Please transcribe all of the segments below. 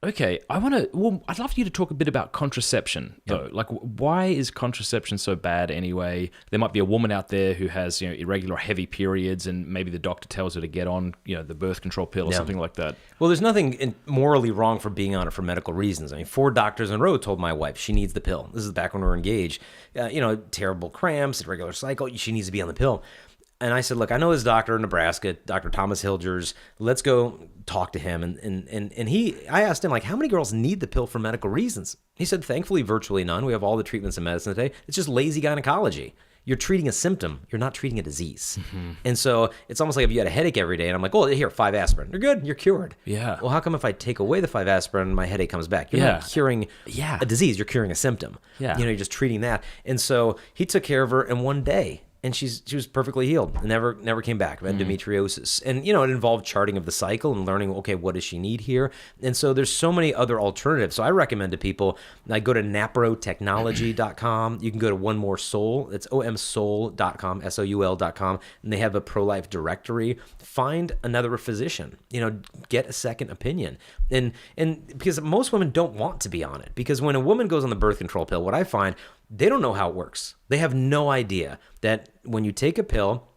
Okay, I'd love you to talk a bit about contraception, though. Like, why is contraception so bad anyway? There might be a woman out there who has, irregular heavy periods, and maybe the doctor tells her to get on, the birth control pill or something like that. Well, there's nothing morally wrong for being on it for medical reasons. I mean, 4 doctors in a row told my wife she needs the pill. This is back when we were engaged. Terrible cramps, irregular cycle. She needs to be on the pill. And I said, look, I know this doctor in Nebraska, Dr. Thomas Hilgers. Let's go talk to him. I asked him, like, how many girls need the pill for medical reasons? He said, thankfully, virtually none. We have all the treatments in medicine today. It's just lazy gynecology. You're treating a symptom. You're not treating a disease. Mm-hmm. And so it's almost like if you had a headache every day, and I'm like, oh, here, 5 aspirin. You're good. You're cured. Yeah. Well, how come if I take away the 5 aspirin, my headache comes back? You're not curing a disease. You're curing a symptom. Yeah. You're just treating that. And so he took care of her in one day. And she was perfectly healed. Never came back. Endometriosis. And, it involved charting of the cycle and learning, okay, what does she need here? And so there's so many other alternatives. So I recommend to people, like, go to naprotechnology.com. You can go to One More Soul. It's omsoul.com, SOUL.com. And they have a pro-life directory. Find another physician. Get a second opinion. And because most women don't want to be on it. Because when a woman goes on the birth control pill, what I find, they don't know how it works. They have no idea that when you take a pill,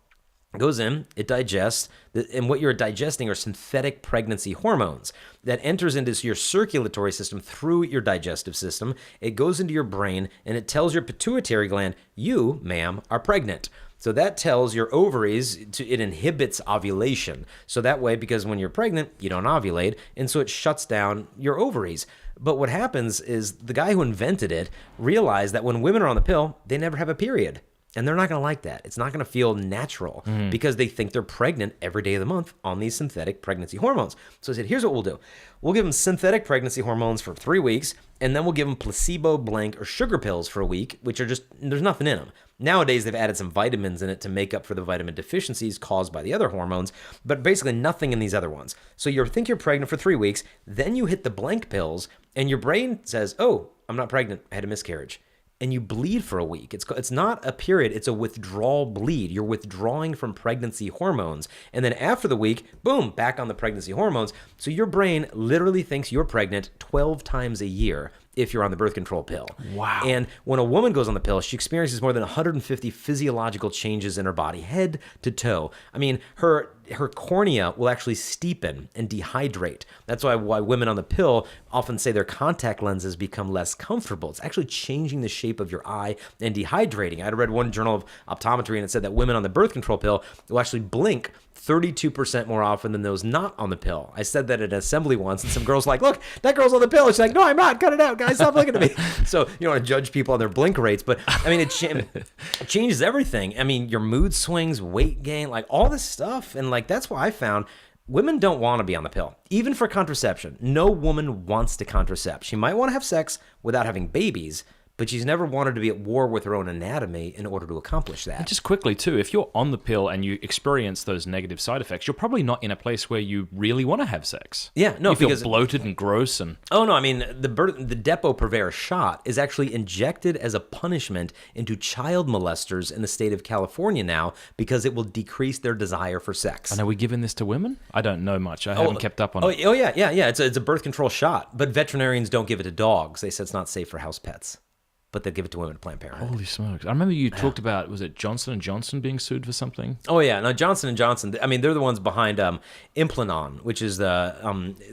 it goes in, it digests, and what you're digesting are synthetic pregnancy hormones that enters into your circulatory system through your digestive system. It goes into your brain, and it tells your pituitary gland, you, ma'am, are pregnant. So that tells your ovaries, it inhibits ovulation. So that way, because when you're pregnant, you don't ovulate, and so it shuts down your ovaries. But what happens is the guy who invented it realized that when women are on the pill, they never have a period. And they're not going to like that. It's not going to feel natural because they think they're pregnant every day of the month on these synthetic pregnancy hormones. So I said, here's what we'll do. We'll give them synthetic pregnancy hormones for 3 weeks, and then we'll give them placebo, blank, or sugar pills for a week, which are just, there's nothing in them. Nowadays, they've added some vitamins in it to make up for the vitamin deficiencies caused by the other hormones, but basically nothing in these other ones. So you think you're pregnant for 3 weeks, then you hit the blank pills, and your brain says, oh, I'm not pregnant, I had a miscarriage. And you bleed for a week. It's not a period, it's a withdrawal bleed. You're withdrawing from pregnancy hormones. And then after the week, boom, back on the pregnancy hormones. So your brain literally thinks you're pregnant 12 times a year if you're on the birth control pill. Wow. And when a woman goes on the pill, she experiences more than 150 physiological changes in her body, head to toe. I mean, her cornea will actually steepen and dehydrate. That's why women on the pill often say their contact lenses become less comfortable. It's actually changing the shape of your eye and dehydrating. I read one journal of optometry, and it said that women on the birth control pill will actually blink 32% more often than those not on the pill. I said that at an assembly once, and some girls were like, look, that girl's on the pill. She's like, no, I'm not. Cut it out, guys. Stop looking at me. So you don't want to judge people on their blink rates, but I mean, it changes everything. I mean, your mood swings, weight gain, like all this stuff. And like, that's why I found women don't want to be on the pill, even for contraception. No woman wants to contracept. She might want to have sex without having babies, but she's never wanted to be at war with her own anatomy in order to accomplish that. And just quickly, too, if you're on the pill and you experience those negative side effects, you're probably not in a place where you really want to have sex. Yeah, no, you feel bloated and gross. And oh, no, I mean, the Depo-Provera shot is actually injected as a punishment into child molesters in the state of California now because it will decrease their desire for sex. And are we giving this to women? I don't know much. I haven't kept up on it. Oh, yeah. It's a birth control shot, but veterinarians don't give it to dogs. They said it's not safe for house pets. But they give it to women at Planned Parenthood. Holy smokes. I remember you talked about, was it Johnson & Johnson being sued for something? Oh, yeah. No, Johnson & Johnson, I mean, they're the ones behind Implanon, which is they're Ortho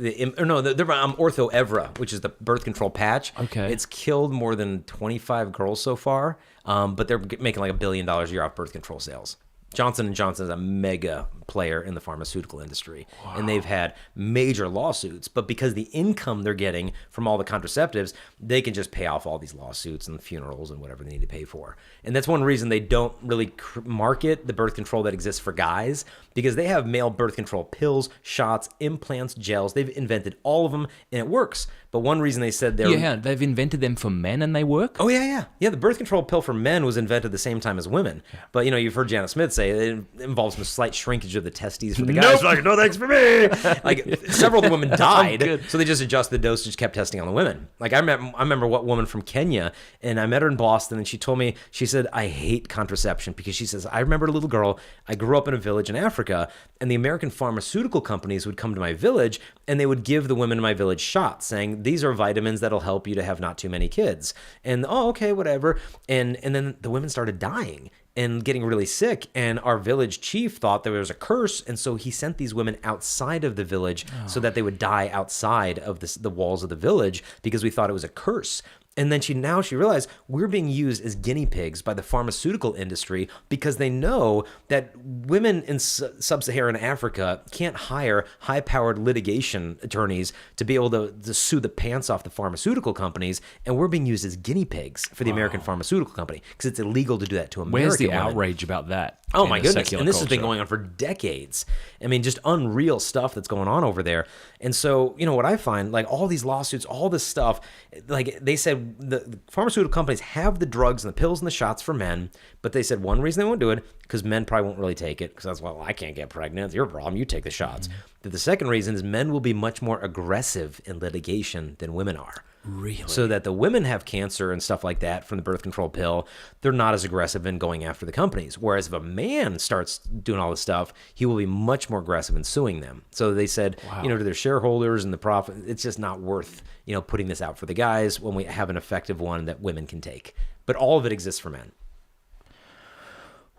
Evra, which is the birth control patch. Okay. It's killed more than 25 girls so far, but they're making like $1 billion a year off birth control sales. Johnson & Johnson is a mega player in the pharmaceutical industry, and they've had major lawsuits, but because the income they're getting from all the contraceptives, they can just pay off all these lawsuits and funerals and whatever they need to pay for. And that's one reason they don't really market the birth control that exists for guys, because they have male birth control pills, shots, implants, gels. They've invented all of them, and it works. But one reason they said they've invented them for men and they work? Oh, yeah. Yeah, the birth control pill for men was invented the same time as women. Yeah. But, you've heard Janet Smith say it involves some slight shrinkage of the testes for the guys. Like, no thanks for me. Like, several of the women died, so they just adjusted the dosage, kept testing on the women. Like, I remember what woman from Kenya, and I met her in Boston, and she told me, she said, I hate contraception, because she says, I remember a little girl, I grew up in a village in Africa, and And the American pharmaceutical companies would come to my village and they would give the women in my village shots saying, these are vitamins that'll help you to have not too many kids. And, oh, okay, whatever. And then the women started dying and getting really sick. And our village chief thought there was a curse. And so he sent these women outside of the village so that they would die outside of the walls of the village because we thought it was a curse. And then she realized we're being used as guinea pigs by the pharmaceutical industry because they know that women in sub-Saharan Africa can't hire high-powered litigation attorneys to be able to sue the pants off the pharmaceutical companies, and we're being used as guinea pigs for the American pharmaceutical company because it's illegal to do that to American Where's the women. outrage about that? Oh my goodness. And this has been culture? going on for decades. I mean, just unreal stuff that's going on over there. And so, what I find, like all these lawsuits, all this stuff, like they said the pharmaceutical companies have the drugs and the pills and the shots for men, but they said one reason they won't do it because men probably won't really take it because that's, well, I can't get pregnant. It's your problem. You take the shots. But the second reason is men will be much more aggressive in litigation than women are. Really? So that the women have cancer and stuff like that from the birth control pill, they're not as aggressive in going after the companies. Whereas if a man starts doing all this stuff, he will be much more aggressive in suing them. So they said, to their shareholders and the profit, it's just not worth, putting this out for the guys when we have an effective one that women can take. But all of it exists for men.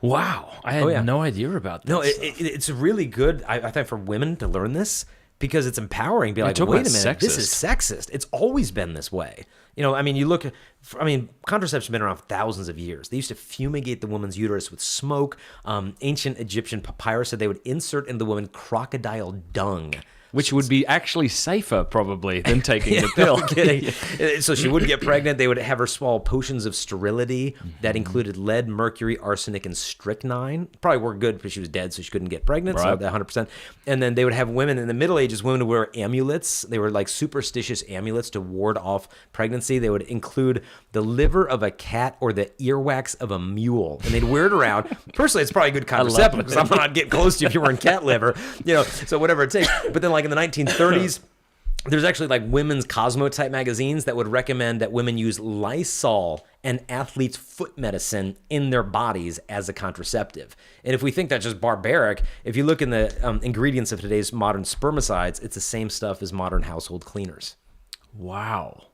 Wow. I had no idea about that. No, it's really good, I think, for women to learn this. Because it's empowering. Be like, talk wait a about minute, this is sexist. sexist. It's always been this way. You look at, contraception's been around for thousands of years. They used to fumigate the woman's uterus with smoke. Ancient Egyptian papyrus said they would insert in the woman crocodile dung. Which would be actually safer, probably, than taking the pill. No kidding. So she wouldn't get pregnant. They would have her swallow potions of sterility that included lead, mercury, arsenic, and strychnine. Probably worked good because she was dead, so she couldn't get pregnant. Right. So 100%. And then they would have women in the Middle Ages, women would wear amulets. They were like superstitious amulets to ward off pregnancy. They would include the liver of a cat or the earwax of a mule, and they'd wear it around. Personally, it's probably a good contraceptive because I'm not getting close to you if you're wearing cat liver. So whatever it takes. But then, like in the 1930s, there's actually like women's Cosmo type magazines that would recommend that women use Lysol and athlete's foot medicine in their bodies as a contraceptive. And if we think that's just barbaric, if you look in the ingredients of today's modern spermicides, it's the same stuff as modern household cleaners. Wow.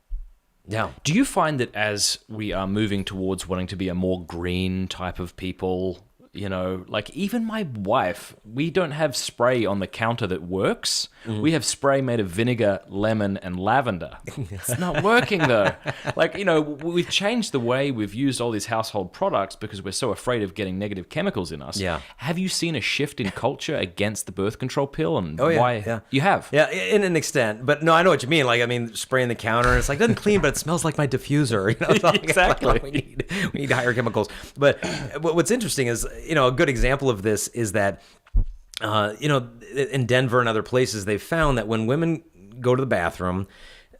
Yeah. Do you find that as we are moving towards wanting to be a more green type of people, like even my wife, we don't have spray on the counter that works. We have spray made of vinegar, lemon, and lavender. It's not working though. Like, we've changed the way we've used all these household products because we're so afraid of getting negative chemicals in us. Yeah. Have you seen a shift in culture against the birth control pill and Oh, yeah, why? yeah. You have? Yeah, in an extent. But no, I know what you mean. Like, spraying the counter, and it's like, it doesn't clean, but it smells like my diffuser. Exactly. We need higher chemicals. But what's interesting is, a good example of this is that, in Denver and other places, they've found that when women go to the bathroom,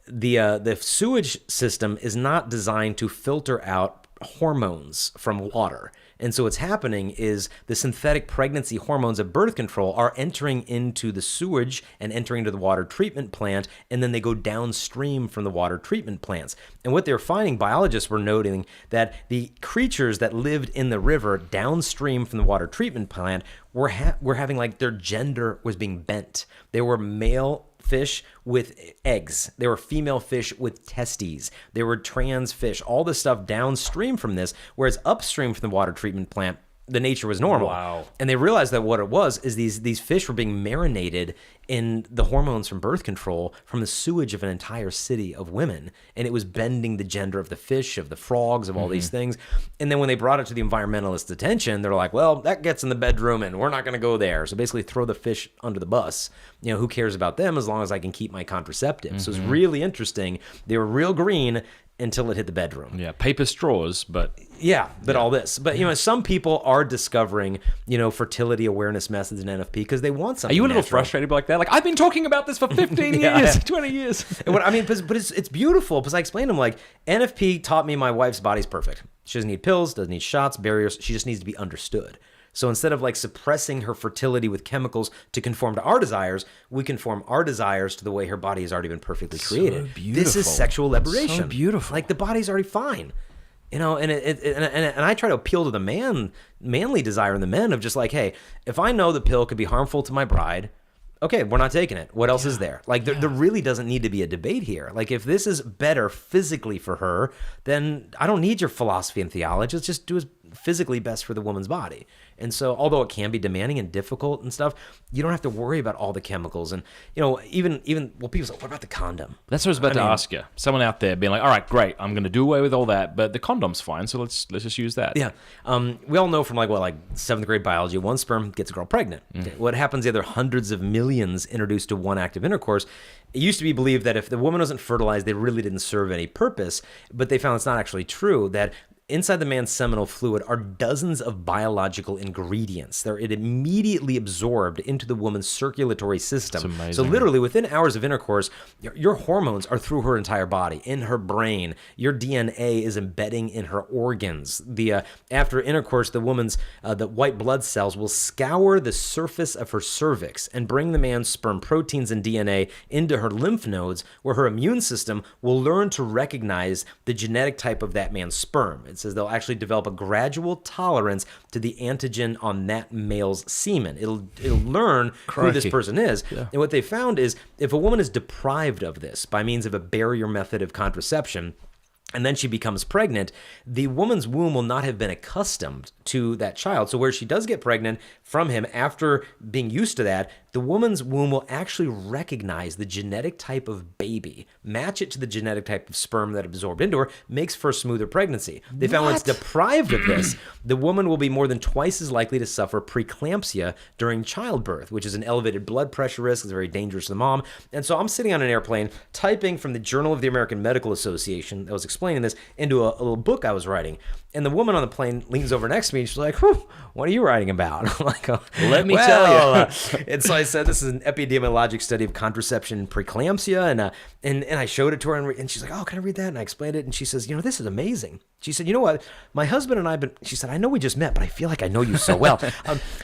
the sewage system is not designed to filter out hormones from water. And so what's happening is the synthetic pregnancy hormones of birth control are entering into the sewage and entering into the water treatment plant, and then they go downstream from the water treatment plants. And what they're finding, biologists were noting that the creatures that lived in the river downstream from the water treatment plant were having like their gender was being bent. They were male fish with eggs. They were female fish with testes. They were trans fish. All this stuff downstream from this, whereas upstream from the water treatment plant, the nature was normal. Wow. And And they realized that what it was is these fish were being marinated in the hormones from birth control from the sewage of an entire city of women. And it was bending the gender of the fish, of the frogs, of all these things. And then when they brought it to the environmentalists' attention, they're like, well, that gets in the bedroom and we're not going to go there. So basically throw the fish under the bus. Who cares about them as long as I can keep my contraceptive? So it's really interesting. They were real green until it hit the bedroom. Yeah, paper straws, but all this. But, some people are discovering, fertility awareness methods in NFP because they want something are you a little natural. frustrated like that? Like, I've been talking about this for 15 years, 20 years. And but it's beautiful because I explained to them, like, NFP taught me my wife's body's perfect. She doesn't need pills, doesn't need shots, barriers. She just needs to be understood. So instead of like suppressing her fertility with chemicals to conform to our desires, we conform our desires to the way her body has already been perfectly created. beautiful. This is sexual liberation. So beautiful. Like the body's already fine. You know, and I try to appeal to the manly desire in the men of just like, hey, if I know the pill could be harmful to my bride, okay, we're not taking it. What else is there? Like, there really doesn't need to be a debate here. Like, if this is better physically for her, then I don't need your philosophy and theology. Let's just do what's physically best for the woman's body. And so, although it can be demanding and difficult and stuff, you don't have to worry about all the chemicals. And, you know, even well, people say, what about the condom? That's what I was about to ask you. Someone out there being like, all right, great, I'm going to do away with all that, but the condom's fine, so let's just use that. Yeah. We all know from like 7th grade biology, one sperm gets a girl pregnant. Okay. What happens the other hundreds of millions introduced to one act of intercourse? It used to be believed that if the woman wasn't fertilized, they really didn't serve any purpose, but they found it's not actually true, that inside the man's seminal fluid are dozens of biological ingredients. They're immediately absorbed into the woman's circulatory system. That's amazing. So literally within hours of intercourse, your hormones are through her entire body, in her brain. Your DNA is embedding in her organs. After intercourse, the woman's the white blood cells will scour the surface of her cervix and bring the man's sperm proteins and DNA into her lymph nodes, where her immune system will learn to recognize the genetic type of that man's sperm. It says they'll actually develop a gradual tolerance to the antigen on that male's semen. It'll learn who this person is. Yeah. And what they found is if a woman is deprived of this by means of a barrier method of contraception, and then she becomes pregnant, the woman's womb will not have been accustomed to that child. So where she does get pregnant from him after being used to that, the woman's womb will actually recognize the genetic type of baby, match it to the genetic type of sperm that absorbed into her, makes for a smoother pregnancy. They found when it's deprived of this, the woman will be more than twice as likely to suffer preeclampsia during childbirth, which is an elevated blood pressure risk. It's very dangerous to the mom. And so I'm sitting on an airplane typing from the Journal of the American Medical Association that was explaining this into a little book I was writing. And the woman on the plane leans over next to me and she's like, what are you writing about? I'm like, let me tell you. And so I said, this is an epidemiologic study of contraception and preeclampsia. And I showed it to her and she's like, oh, can I read that? And I explained it. And she says, this is amazing. She said, you know what? My husband and I have been, she said, I know we just met, but I feel like I know you so well.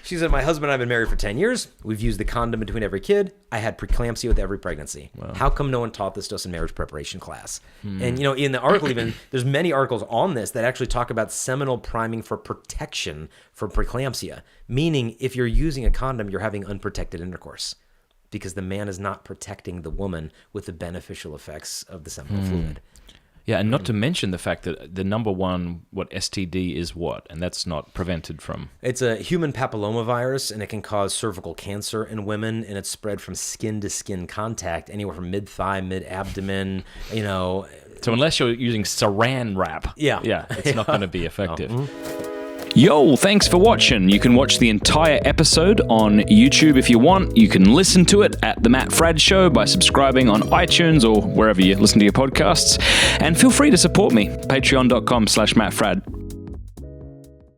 She said, my husband and I have been married for 10 years. We've used the condom between every kid. I had preeclampsia with every pregnancy. Wow. How come no one taught this to us in marriage preparation class? And, in the article even, there's many articles on this that actually talk about seminal priming for protection for preeclampsia, meaning if you're using a condom, you're having unprotected intercourse because the man is not protecting the woman with the beneficial effects of the seminal fluid. Yeah, and not to mention the fact that the number one, STD is what? And that's not prevented from... It's a human papillomavirus, and it can cause cervical cancer in women, and it's spread from skin-to-skin contact, anywhere from mid-thigh, mid-abdomen, So unless you're using saran wrap, it's not going to be effective. No. Yo, thanks for watching. You can watch the entire episode on YouTube if you want. You can listen to it at The Matt Fradd Show by subscribing on iTunes or wherever you listen to your podcasts. And feel free to support me, patreon.com/Matt Fradd.